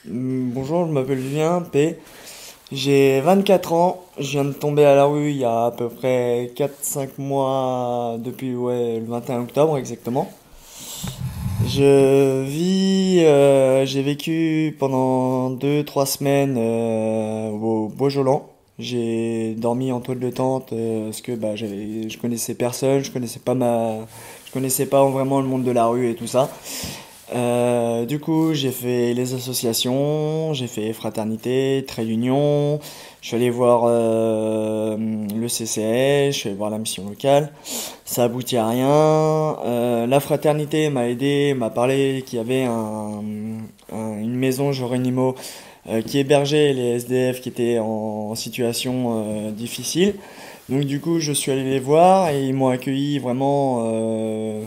Bonjour, je m'appelle Julien P. J'ai 24 ans, je viens de tomber à la rue il y a à peu près 4-5 mois depuis le 21 octobre exactement. J'ai vécu pendant 2-3 semaines au Beaujolais. J'ai dormi en toile de tente parce que je connaissais personne, je connaissais pas vraiment le monde de la rue et tout ça. Du coup, j'ai fait les associations, j'ai fait fraternité, trade union, je suis allé voir le CCS, je suis allé voir la mission locale. Ça aboutit à rien. La fraternité m'a aidé, m'a parlé qu'il y avait une maison Jorenimo qui hébergeait les SDF qui étaient en situation difficile. Donc du coup, je suis allé les voir et ils m'ont accueilli vraiment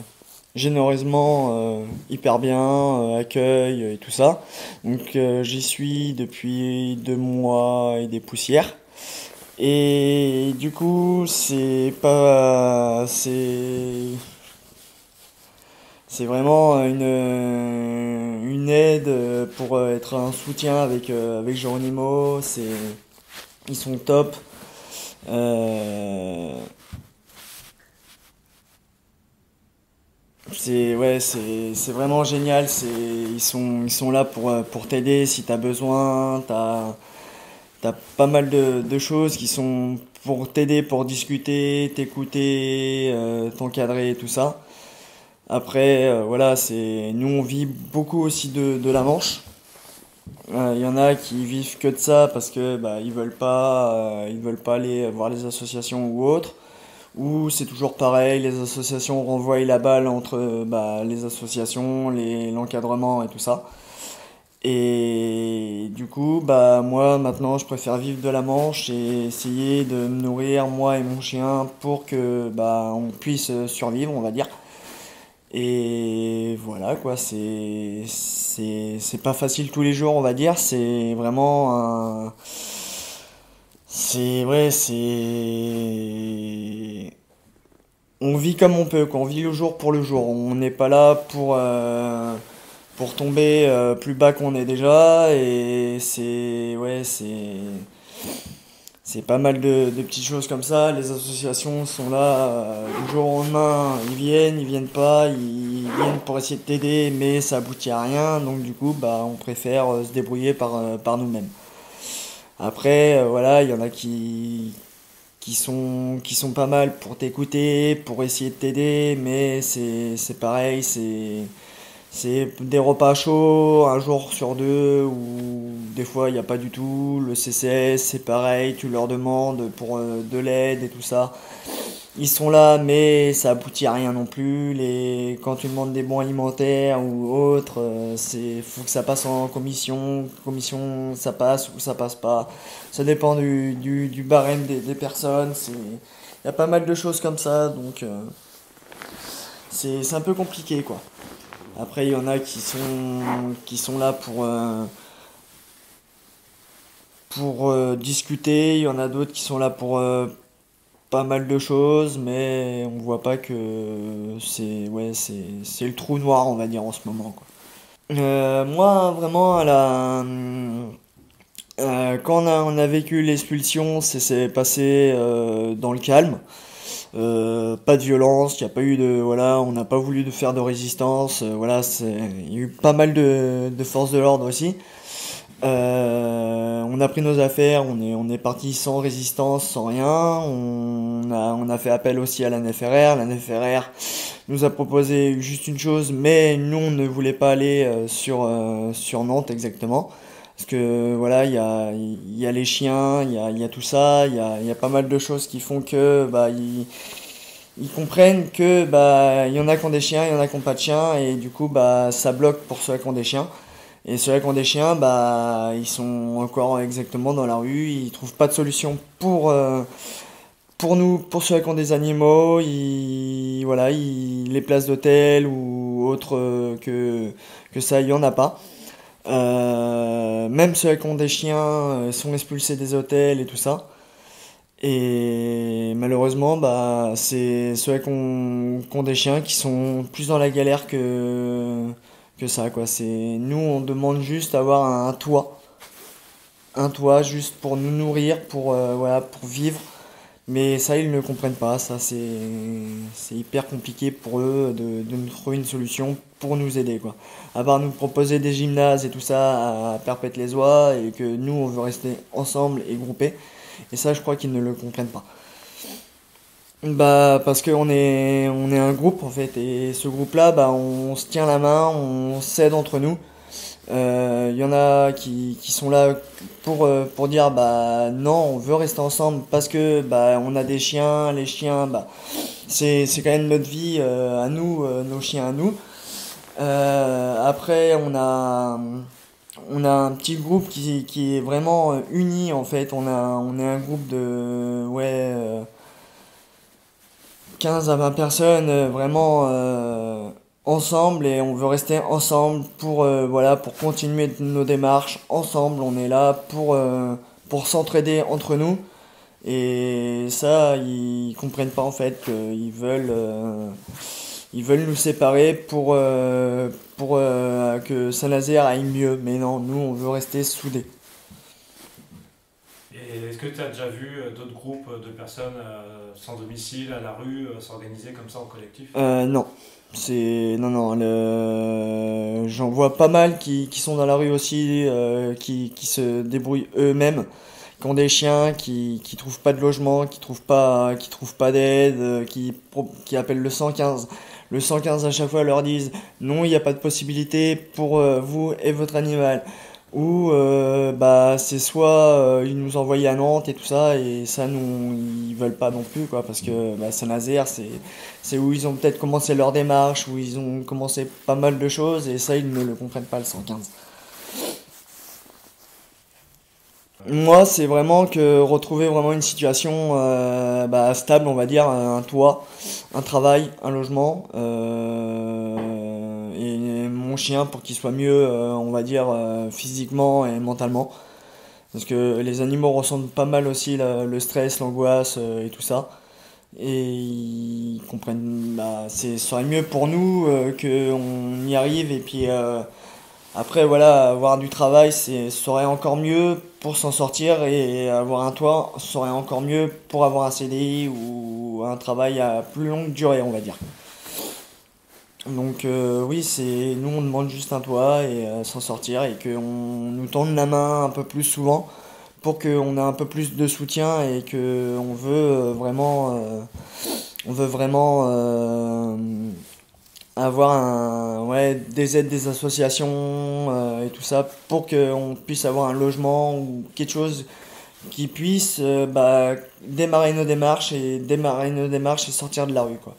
généreusement, hyper bien, accueil et tout ça. Donc j'y suis depuis 2 mois et des poussières. Et du coup, c'est vraiment une aide pour être un soutien avec Geronimo. Ils sont top. Euh, c'est vraiment génial. Ils sont là pour t'aider si t'as besoin. T'as pas mal de choses qui sont pour t'aider, pour discuter, t'écouter, t'encadrer, tout ça. Après, voilà, nous on vit beaucoup aussi de la manche. Il y en a qui vivent que de ça parce que ils veulent pas aller voir les associations ou autres. Ou c'est toujours pareil, les associations renvoient la balle entre les associations, l'encadrement et tout ça. Et du coup, moi maintenant, je préfère vivre de la manche et essayer de me nourrir moi et mon chien pour que on puisse survivre, on va dire. Et voilà quoi, c'est pas facile tous les jours, on va dire. C'est vraiment un, c'est ouais, c'est on vit comme on peut, quoi. On vit le jour pour le jour. On n'est pas là pour tomber plus bas qu'on est déjà. Et c'est pas mal de petites choses comme ça. Les associations sont là du jour au lendemain. Ils viennent pas, ils viennent pour essayer de t'aider, mais ça aboutit à rien. Donc du coup, on préfère se débrouiller par nous-mêmes. Après, voilà, il y en a qui sont pas mal pour t'écouter, pour essayer de t'aider, mais c'est pareil, c'est des repas chauds, un jour sur deux, ou des fois il n'y a pas du tout. Le CCS, c'est pareil, tu leur demandes pour de l'aide et tout ça. Ils sont là, mais ça aboutit à rien non plus. Quand tu demandes des bons alimentaires ou autre, faut que ça passe en commission. Commission, ça passe ou ça passe pas. Ça dépend du barème des personnes. Il y a pas mal de choses comme ça, donc c'est un peu compliqué, quoi. Après, il y en a qui sont là pour discuter. Il y en a d'autres qui sont là pour pas mal de choses, mais on voit pas que c'est le trou noir, on va dire, en ce moment, quoi. Moi, vraiment, quand on a vécu l'expulsion, c'est passé dans le calme. Pas de violence, il n'y a pas eu de, voilà, on n'a pas voulu de faire de résistance. Voilà, il y a eu pas mal de forces de l'ordre aussi. On a pris nos affaires, on est parti sans résistance, sans rien. On a fait appel aussi à la NFRR. La NFRR nous a proposé juste une chose, mais nous on ne voulait pas aller sur Nantes exactement. Parce que voilà, il y a les chiens, il y a tout ça, il y a pas mal de choses qui font que ils comprennent que il y en a qui ont des chiens, il y en a qui ont pas de chiens, et du coup ça bloque pour ceux qui ont des chiens. Et ceux qui ont des chiens, ils sont encore exactement dans la rue, ils trouvent pas de solution pour nous, pour ceux qui ont des animaux, les places d'hôtel ou autres que ça, il y en a pas. Même ceux qui ont des chiens sont expulsés des hôtels et tout ça. Et malheureusement, c'est ceux qui ont des chiens qui sont plus dans la galère que ça, quoi. Nous, on demande juste avoir un toit juste pour nous nourrir, voilà, pour vivre. Mais ça, ils ne comprennent pas. Ça, c'est hyper compliqué pour eux de nous trouver une solution pour nous aider, quoi. À part nous proposer des gymnases et tout ça à Perpète-les-Oies et que nous, on veut rester ensemble et groupés. Et ça, je crois qu'ils ne le comprennent pas. Bah, parce on est un groupe, en fait. Et ce groupe-là, bah, on se tient la main, on s'aide entre nous. Il y en a qui sont là pour dire bah non, on veut rester ensemble parce que bah on a des chiens, les chiens bah c'est quand même notre vie à nous, nos chiens à nous. Après on a un petit groupe qui est vraiment uni en fait. On est un groupe de 15 à 20 personnes vraiment ensemble et on veut rester ensemble pour continuer nos démarches ensemble. On est là pour s'entraider entre nous et ça ils comprennent pas en fait ils veulent nous séparer pour que Saint-Nazaire aille mieux. Mais non, nous on veut rester soudés. Et est-ce que tu as déjà vu d'autres groupes de personnes sans domicile à la rue s'organiser comme ça en collectif? Non. Non, j'en vois pas mal qui sont dans la rue aussi, qui se débrouillent eux-mêmes, qui ont des chiens, qui trouvent pas de logement, qui trouvent pas d'aide, qui appellent le 115. Le 115 à chaque fois leur disent non, il n'y a pas de possibilité pour vous et votre animal. Ou bah c'est soit ils nous envoient à Nantes et tout ça et ça nous ils veulent pas non plus quoi parce que bah, Saint-Nazaire c'est où ils ont peut-être commencé leur démarche où ils ont commencé pas mal de choses et ça ils ne le comprennent pas le 115. Moi, c'est vraiment que retrouver vraiment une situation bah, stable, on va dire, un toit, un travail, un logement, et mon chien pour qu'il soit mieux, on va dire, physiquement et mentalement. Parce que les animaux ressentent pas mal aussi le stress, l'angoisse et tout ça. Et ils comprennent, bah, ce serait mieux pour nous qu'on y arrive et puis après, voilà, avoir du travail, serait encore mieux pour s'en sortir et avoir un toit serait encore mieux pour avoir un CDI ou un travail à plus longue durée, on va dire. Donc oui, nous on demande juste un toit et s'en sortir et qu'on nous tende la main un peu plus souvent pour qu'on ait un peu plus de soutien et que on veut vraiment avoir des aides des associations et tout ça pour qu'on puisse avoir un logement ou quelque chose qui puisse bah, démarrer nos démarches et sortir de la rue quoi.